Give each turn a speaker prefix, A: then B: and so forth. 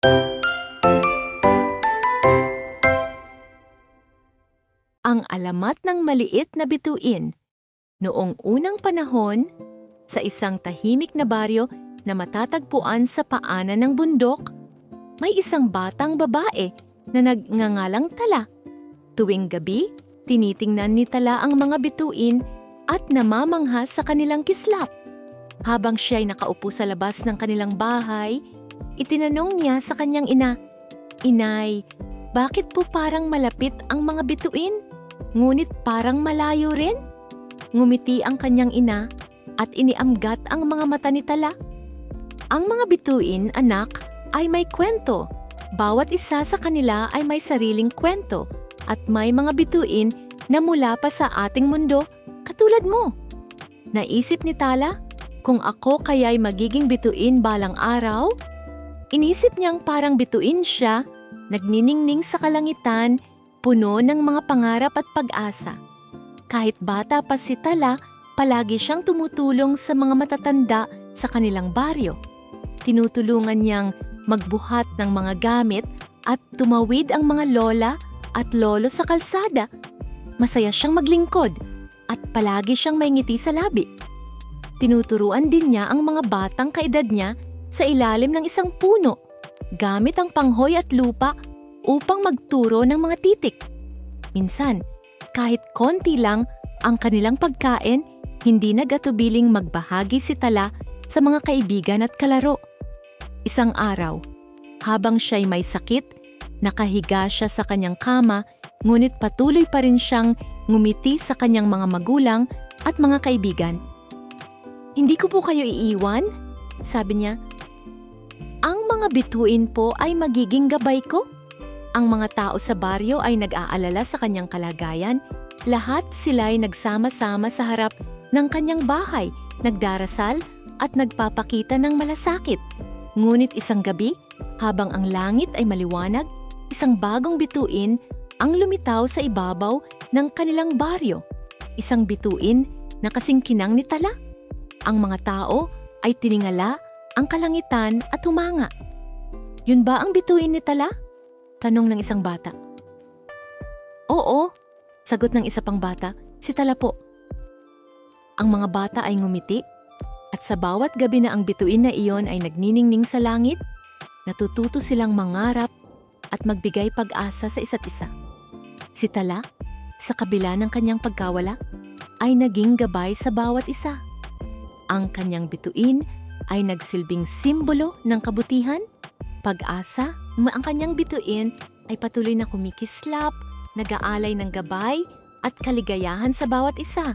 A: Ang alamat ng maliit na bituin. Noong unang panahon, sa isang tahimik na baryo na matatagpuan sa paanan ng bundok, may isang batang babae na nagngangalang Tala. Tuwing gabi, tinitingnan ni Tala ang mga bituin at namamangha sa kanilang kislap. Habang siya'y nakaupo sa labas ng kanilang bahay, itinanong niya sa kanyang ina, "Inay, bakit po parang malapit ang mga bituin, ngunit parang malayo rin?" Ngumiti ang kanyang ina at iniamgat ang mga mata ni Tala. "Ang mga bituin, anak, ay may kwento. Bawat isa sa kanila ay may sariling kwento at may mga bituin na mula pa sa ating mundo katulad mo." Naisip ni Tala, kung ako kaya'y magiging bituin balang araw? Inisip niyang parang bituin siya, nagniningning sa kalangitan, puno ng mga pangarap at pag-asa. Kahit bata pa si Tala, palagi siyang tumutulong sa mga matatanda sa kanilang baryo. Tinutulungan niyang magbuhat ng mga gamit at tumawid ang mga lola at lolo sa kalsada. Masaya siyang maglingkod at palagi siyang may ngiti sa labi. Tinuturuan din niya ang mga batang kaedad niya sa ilalim ng isang puno, gamit ang panghoy at lupa upang magturo ng mga titik. Minsan, kahit konti lang ang kanilang pagkain, hindi nagatubiling magbahagi si Tala sa mga kaibigan at kalaro. Isang araw, habang siya'y may sakit, nakahiga siya sa kanyang kama, ngunit patuloy pa rin siyang ngumiti sa kanyang mga magulang at mga kaibigan. "Hindi ko po kayo iiwan," sabi niya. "Ang mga bituin po ay magiging gabay ko." Ang mga tao sa baryo ay nag-aalala sa kanyang kalagayan. Lahat sila'y nagsama-sama sa harap ng kanyang bahay, nagdarasal at nagpapakita ng malasakit. Ngunit isang gabi, habang ang langit ay maliwanag, isang bagong bituin ang lumitaw sa ibabaw ng kanilang baryo. Isang bituin na kasing kinang ni Tala. Ang mga tao ay tiningala ang kalangitan at humanga. "Yun ba ang bituin ni Tala?" tanong ng isang bata. "Oo," sagot ng isa pang bata, "si Tala po." Ang mga bata ay ngumiti at sa bawat gabi na ang bituin na iyon ay nagniningning sa langit, natututo silang mangarap at magbigay pag-asa sa isa't isa. Si Tala, sa kabila ng kanyang pagkawala, ay naging gabay sa bawat isa. Ang kanyang bituin ay nagsilbing simbolo ng kabutihan, pag-asa. Ang kanyang bituin ay patuloy na kumikislap, nag-aalay ng gabay at kaligayahan sa bawat isa.